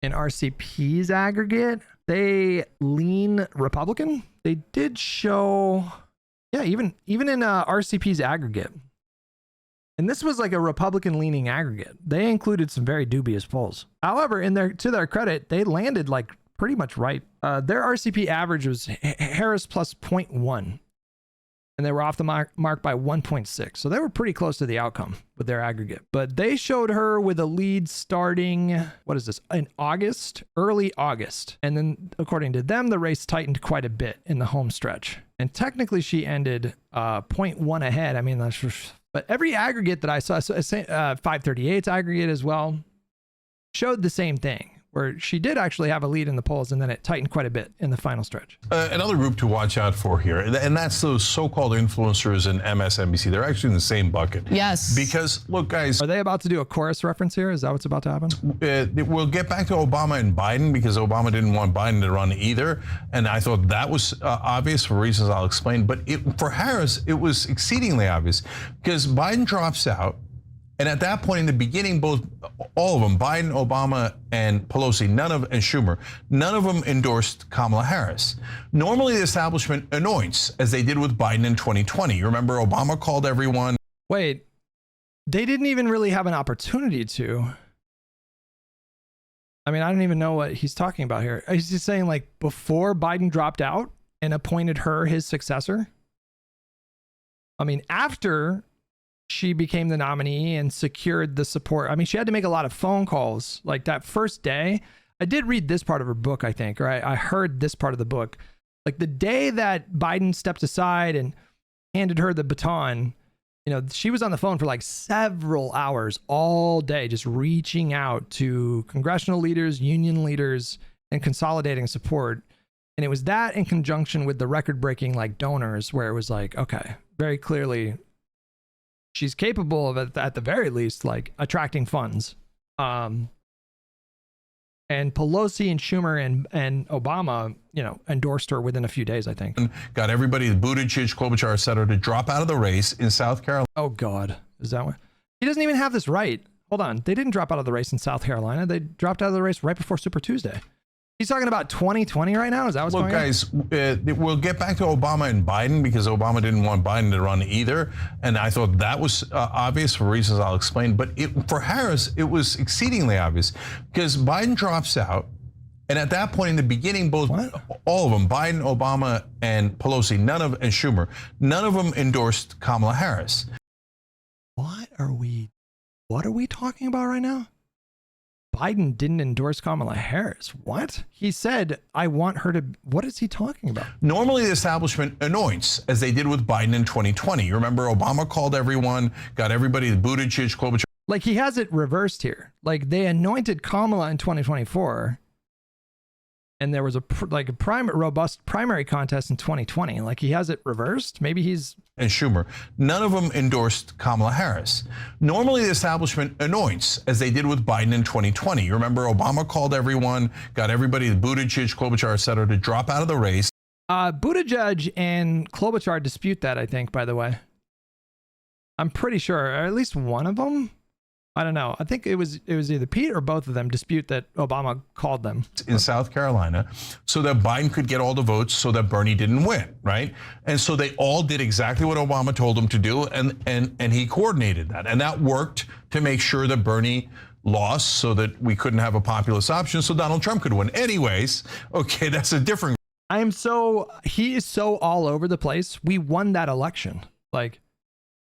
in RCP's aggregate. They lean Republican. They did show. Yeah, even in RCP's aggregate. And this was like a Republican-leaning aggregate. They included some very dubious polls. However, to their credit, they landed like pretty much right. Their RCP average was Harris plus 0.1. And they were off the mark by 1.6. So they were pretty close to the outcome with their aggregate. But they showed her with a lead starting, what is this, in August, early August. And then, according to them, the race tightened quite a bit in the home stretch. And technically, she ended 0.1 ahead. I mean, but every aggregate that I saw, 538's aggregate as well, showed the same thing, where she did actually have a lead in the polls, and then it tightened quite a bit in the final stretch. Another group to watch out for here, and that's those so-called influencers in MSNBC. They're actually in the same bucket. Yes. Because, look, guys. Are they about to do a chorus reference here? Is that what's about to happen? We'll get back to Obama and Biden, because Obama didn't want Biden to run either. And I thought that was obvious for reasons I'll explain. But for Harris, it was exceedingly obvious, because Biden drops out. And at that point in the beginning, all of them, Biden, Obama, and Pelosi, and Schumer, none of them endorsed Kamala Harris. Normally the establishment anoints, as they did with Biden in 2020. You remember Obama called everyone. Wait, they didn't even really have an opportunity to. I mean, I don't even know what he's talking about here. He's just saying, like, before Biden dropped out and appointed her his successor. I mean, after she became the nominee and secured the support. I mean, she had to make a lot of phone calls. Like that first day, I did read this part of her book, I think, or I heard this part of the book. Like the day that Biden stepped aside and handed her the baton, you know, she was on the phone for like several hours all day, just reaching out to congressional leaders, union leaders, and consolidating support. And it was that in conjunction with the record-breaking like donors where it was like, okay, very clearly she's capable of, at the very least, like attracting funds. And Pelosi and Schumer and Obama, you know, endorsed her within a few days, I think. Got everybody, Buttigieg, Klobuchar, et cetera, to drop out of the race in South Carolina. Oh, God. Is that what? He doesn't even have this right. Hold on. They didn't drop out of the race in South Carolina. They dropped out of the race right before Super Tuesday. He's talking about 2020 right now? Is that what's going on? Look, guys, we'll get back to Obama and Biden because Obama didn't want Biden to run either. And I thought that was obvious for reasons I'll explain. But for Harris, it was exceedingly obvious because Biden drops out. And at that point in the beginning, all of them, Biden, Obama, and Pelosi, and Schumer, none of them endorsed Kamala Harris. What are we talking about right now? Biden didn't endorse Kamala Harris. What? He said, I want her to. What is he talking about? Normally the establishment anoints, as they did with Biden in 2020. You remember Obama called everyone, got everybody, Buttigieg, Klobuchar. Like he has it reversed here. Like they anointed Kamala in 2024. And there was a robust primary contest in 2020. Like he has it reversed. Maybe he's. And Schumer, none of them endorsed Kamala Harris. Normally the establishment anoints, as they did with Biden in 2020. You remember Obama called everyone, got everybody, Buttigieg, Klobuchar, et cetera, to drop out of the race. Buttigieg and Klobuchar dispute that, I think, by the way. I'm pretty sure, or at least one of them. I don't know. I think it was either Pete or both of them dispute that Obama called them. In South Carolina, so that Biden could get all the votes so that Bernie didn't win, right? And so they all did exactly what Obama told them to do, and he coordinated that. And that worked to make sure that Bernie lost so that we couldn't have a populist option so Donald Trump could win. Anyways, okay, that's a different. He is so all over the place. We won that election. Like,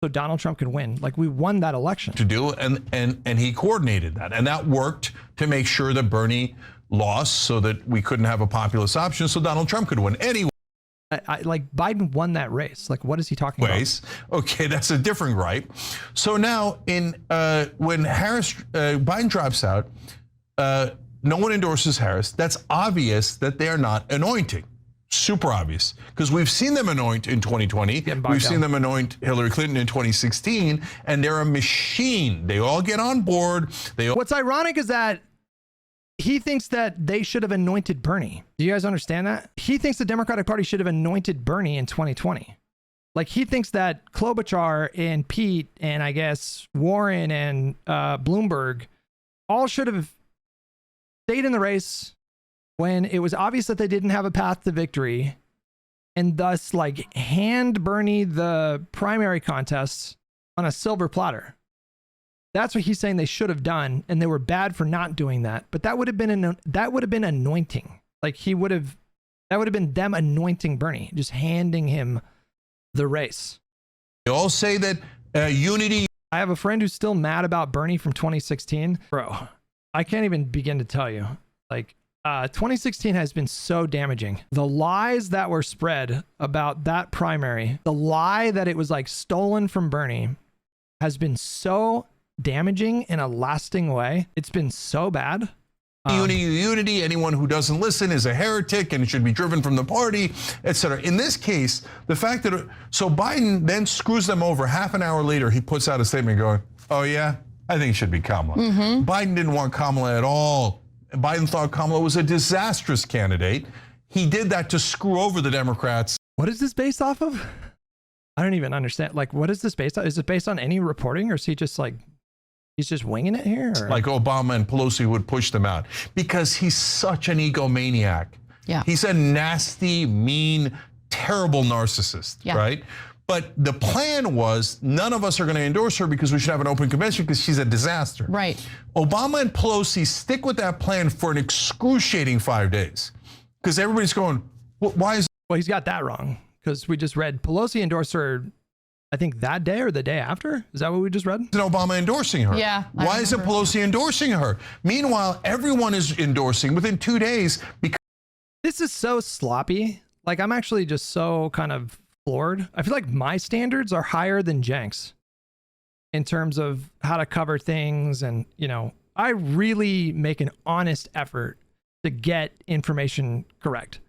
so Donald Trump could win. Like we won that election. To do, and he coordinated that. And that worked to make sure that Bernie lost so that we couldn't have a populist option so Donald Trump could win. Anyway. Like Biden won that race. Like what is he talking about? Okay, that's a different gripe. So now when Biden drops out, no one endorses Harris. That's obvious that they're not anointing. Super obvious, because we've seen them anoint in 2020. We've seen them anoint Hillary Clinton in 2016, and they're a machine. They all get on board. What's ironic is that he thinks that they should have anointed Bernie. Do you guys understand that? He thinks the Democratic Party should have anointed Bernie in 2020. Like he thinks that Klobuchar and Pete and I guess Warren and Bloomberg all should have stayed in the race when it was obvious that they didn't have a path to victory, and thus like hand Bernie the primary contests on a silver platter. That's what he's saying they should have done, and they were bad for not doing that. But that would have been anointing. Like that would have been them anointing Bernie, just handing him the race. They all say that unity. I have a friend who's still mad about Bernie from 2016. Bro, I can't even begin to tell you. Like 2016 has been so damaging. The lies that were spread about that primary, the lie that it was like stolen from Bernie, has been so damaging in a lasting way. It's been so bad. Unity, anyone who doesn't listen is a heretic and should be driven from the party, etc. In this case, the fact that, so Biden then screws them over. Half an hour later, he puts out a statement going, oh yeah, I think it should be Kamala. Biden didn't want Kamala at all. Biden thought Kamala was a disastrous candidate. He did that to screw over the Democrats. What is this based off of? I don't even understand. Like, what is this based on? Is it based on any reporting, or is he just like He's just winging it here? Or? Like Obama and Pelosi would push them out because he's such an egomaniac. Yeah. He's a nasty, mean, terrible narcissist, Yeah. right? But the plan was none of us are going to endorse her because we should have an open convention because she's a disaster. Right. Obama and Pelosi stick with that plan for an excruciating 5 days because everybody's going, why is Well, he's got that wrong because we just read Pelosi endorsed her, I think that day or the day after. Is that what we just read? Obama endorsing her? Yeah, I Why isn't remember. Pelosi endorsing her? Meanwhile, everyone is endorsing within 2 days because This is so sloppy. Like, I'm actually just so kind of floored. I feel like my standards are higher than Cenk's in terms of how to cover things. And, you know, I really make an honest effort to get information correct.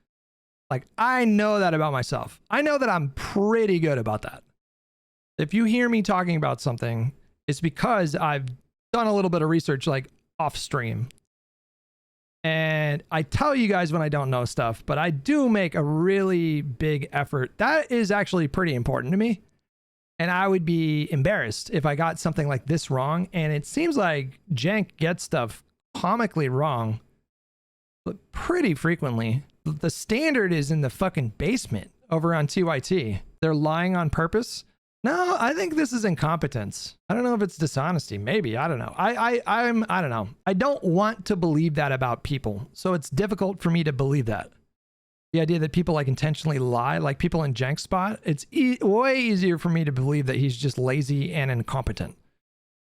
Like, I know that about myself. I know that I'm pretty good about that. If you hear me talking about something, it's because I've done a little bit of research, like off stream. And I tell you guys when I don't know stuff, but I do make a really big effort. That is actually pretty important to me. And I would be embarrassed if I got something like this wrong. And it seems like Cenk gets stuff comically wrong, but pretty frequently. The standard is in the fucking basement over on TYT. They're lying on purpose. No, I think this is incompetence. I don't know if it's dishonesty. Maybe. I don't know. I don't know. I don't want to believe that about people. So it's difficult for me to believe that. The idea that people like intentionally lie, like people in Cenk's spot, it's way easier for me to believe that he's just lazy and incompetent.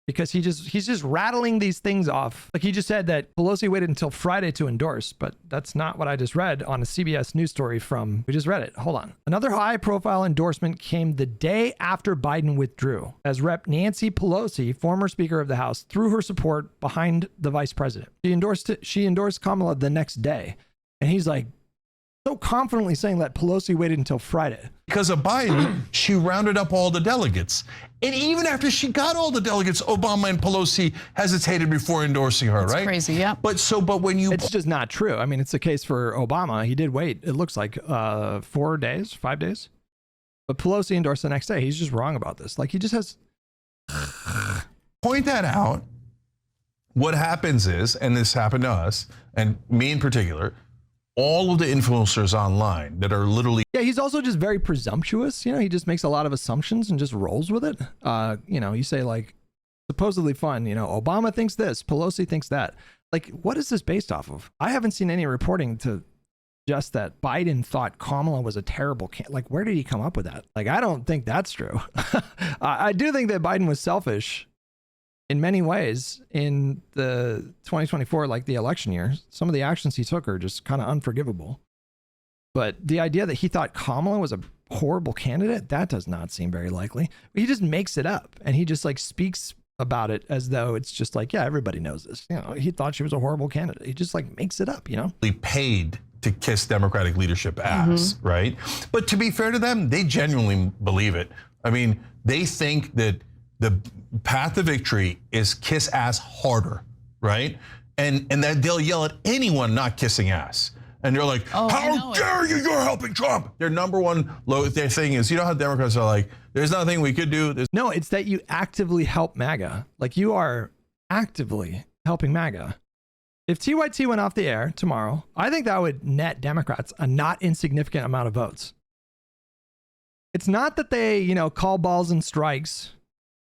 Because he's just rattling these things off. Like he just said that Pelosi waited until Friday to endorse, but that's not what I just read on a CBS news story from, we just read it. Hold on. Another high profile endorsement came the day after Biden withdrew, as Rep. Nancy Pelosi, former Speaker of the House, threw her support behind the vice president. She endorsed Kamala the next day. And he's like, so confidently saying that Pelosi waited until Friday. because of Biden, she rounded up all the delegates. And even after she got all the delegates, Obama and Pelosi hesitated before endorsing her, That's right? crazy, yeah. But when you It's just not true. I mean, it's the case for Obama. He did wait. It looks like 4 days, 5 days. But Pelosi endorsed the next day. He's just wrong about this. Like he just has. point that out, what happens is, and this happened to us, and me in particular, all of the influencers online that are literally Yeah, he's also just very presumptuous. You know, he just makes a lot of assumptions and just rolls with it. You know, you say like, supposedly fun, you know, Obama thinks this, Pelosi thinks that. Like, what is this based off of? I haven't seen any reporting to just that Biden thought Kamala was a terrible like, where did he come up with that? Like, I don't think that's true. I do think that Biden was selfish in many ways in the 2024, like the election year. Some of the actions he took are just kind of unforgivable. But the idea that he thought Kamala was a horrible candidate, that does not seem very likely. He just makes it up and he just like speaks about it as though it's just like, yeah, everybody knows this. You know, he thought she was a horrible candidate. He just like makes it up, you know? paid to kiss Democratic leadership ass, right? But to be fair to them, they genuinely believe it. I mean, they think that the path to victory is kiss ass harder, right? And that they'll yell at anyone not kissing ass. And they're like, how dare you, you're helping Trump. Their number one their thing is, you know how Democrats are like, there's nothing we could do. No, it's that you actively help MAGA. Like you are actively helping MAGA. If TYT went off the air tomorrow, I think that would net Democrats a not insignificant amount of votes. It's not that they, you know, call balls and strikes.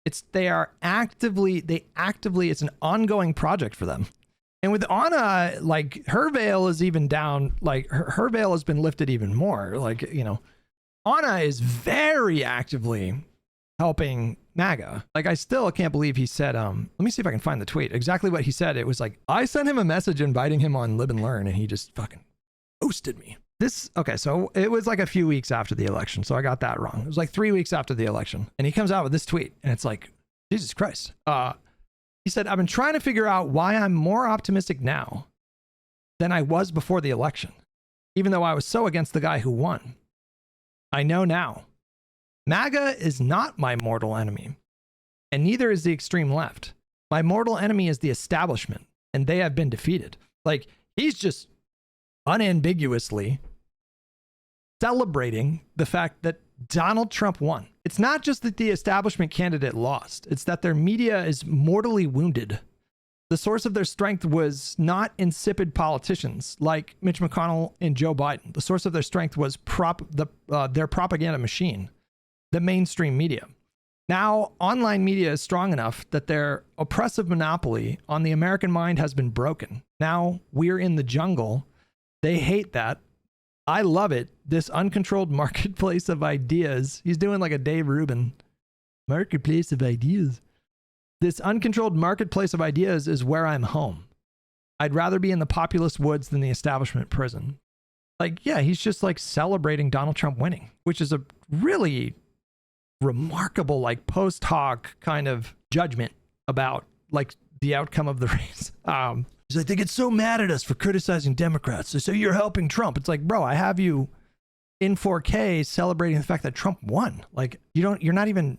It's it's an ongoing project for them. And with Anna, like her veil is even down, like her veil has been lifted even more. Like, you know, Anna is very actively helping MAGA. Like, I still can't believe he said, let me see if I can find the tweet. Exactly what he said. It was like, I sent him a message inviting him on Live and Learn, and he just fucking ghosted me. Okay, so it was like a few weeks after the election, so I got that wrong. It was like 3 weeks after the election, and he comes out with this tweet, and it's like, Jesus Christ. He said, I've been trying to figure out why I'm more optimistic now than I was before the election, even though I was so against the guy who won. I know now. MAGA is not my mortal enemy, and neither is the extreme left. My mortal enemy is the establishment, and they have been defeated. Like, he's just unambiguously celebrating the fact that Donald Trump won. It's not just that the establishment candidate lost, it's that their media is mortally wounded. The source of their strength was not insipid politicians like Mitch McConnell and Joe Biden. The source of their strength was their propaganda machine, the mainstream media. Now, online media is strong enough that their oppressive monopoly on the American mind has been broken. Now we're in the jungle. They hate that. I love it. This uncontrolled marketplace of ideas. He's doing like a Dave Rubin. Marketplace of ideas. This uncontrolled marketplace of ideas is where I'm home. I'd rather be in the populous woods than the establishment prison. Like, yeah, he's just like celebrating Donald Trump winning, which is a really remarkable, like post hoc kind of judgment about like the outcome of the race. He's like, they get so mad at us for criticizing Democrats. They say you're helping Trump. It's like, bro, I have you in 4K celebrating the fact that Trump won. Like, you're not even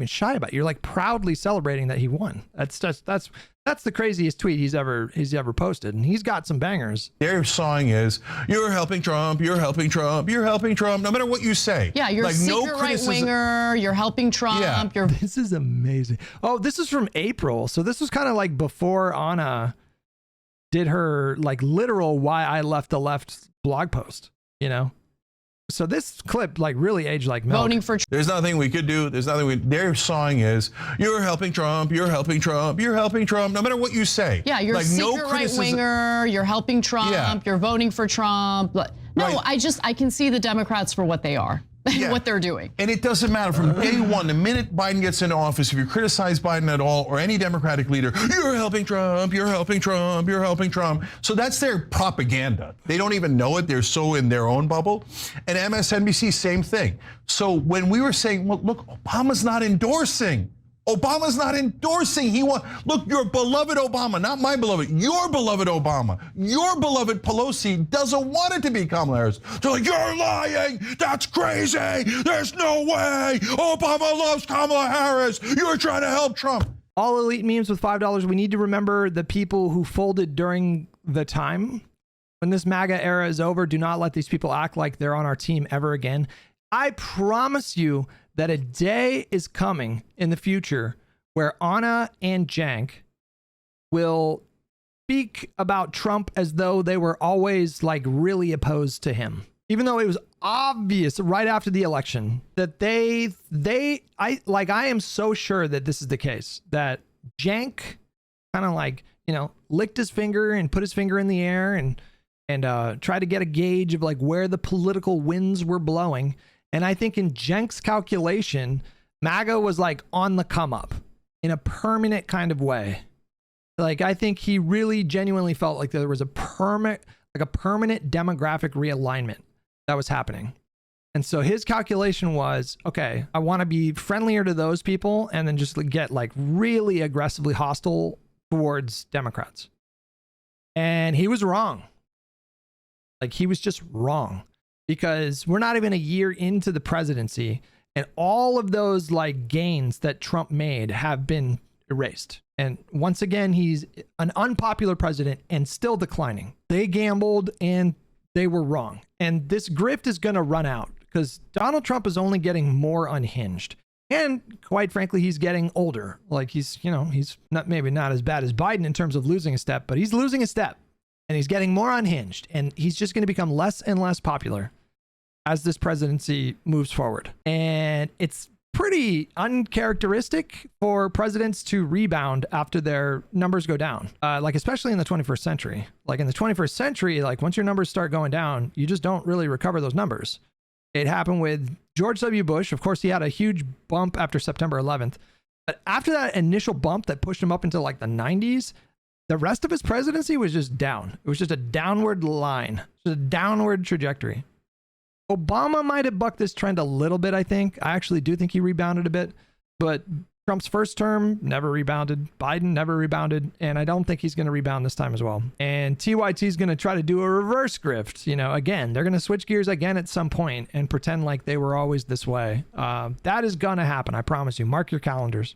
shy about it. You're like proudly celebrating that he won. That's the craziest tweet he's ever posted, and he's got some bangers. Their song is, you're helping Trump, you're helping Trump, you're helping Trump, no matter what you say. Yeah, you're like, a secret right-winger, you're helping Trump. Yeah. This is amazing. Oh, this is from April. So this was kind of like before Anna did her like literal why I left the left blog post, you know? So this clip like really aged like milk. Voting for There's nothing we could do. Their song is, you're helping Trump, you're helping Trump, you're helping Trump, no matter what you say. Yeah, you're like, a secret right-winger, you're helping Trump, you're voting for Trump. No, right. I can see the Democrats for what they are. What they're doing. And it doesn't matter from day one, the minute Biden gets into office, if you criticize Biden at all or any Democratic leader, you're helping Trump, you're helping Trump, you're helping Trump. So that's their propaganda. They don't even know it. They're so in their own bubble. And MSNBC, same thing. So when we were saying, well, look, Obama's not endorsing. He won. Look, your beloved Obama, not my beloved, your beloved Obama, your beloved Pelosi doesn't want it to be Kamala Harris. They're like, you're lying. That's crazy. There's no way. Obama loves Kamala Harris. You're trying to help Trump. All elite memes with $5. We need to remember the people who folded during the time. When this MAGA era is over, do not let these people act like they're on our team ever again. I promise you that a day is coming in the future where Anna and Cenk will speak about Trump as though they were always like really opposed to him. Even though it was obvious right after the election that I am so sure that this is the case, that Cenk kind of like, you know, licked his finger and put his finger in the air and tried to get a gauge of like where the political winds were blowing. And I think in Cenk's calculation, MAGA was like on the come up in a permanent kind of way. Like, I think he really genuinely felt like there was a permanent demographic realignment that was happening. And so his calculation was, okay, I want to be friendlier to those people and then just get like really aggressively hostile towards Democrats. And he was wrong. Like, he was just wrong. Because we're not even a year into the presidency, and all of those like gains that Trump made have been erased. And once again, he's an unpopular president and still declining. They gambled and they were wrong. And this grift is going to run out because Donald Trump is only getting more unhinged. And quite frankly, he's getting older. Like, he's not, maybe not as bad as Biden in terms of losing a step, but he's losing a step and he's getting more unhinged, and he's just going to become less and less popular as this presidency moves forward. And it's pretty uncharacteristic for presidents to rebound after their numbers go down, like especially in the 21st century. Like in the 21st century, like once your numbers start going down, you just don't really recover those numbers. It happened with George W. Bush. Of course, he had a huge bump after September 11th. But after that initial bump that pushed him up into like the 90s, the rest of his presidency was just down. It was just a downward line, just a downward trajectory. Obama might have bucked this trend a little bit, I think. I actually do think he rebounded a bit, but Trump's first term never rebounded. Biden never rebounded, and I don't think he's going to rebound this time as well. And TYT is going to try to do a reverse grift. You know, again, they're going to switch gears again at some point and pretend like they were always this way. That is going to happen. I promise you. Mark your calendars.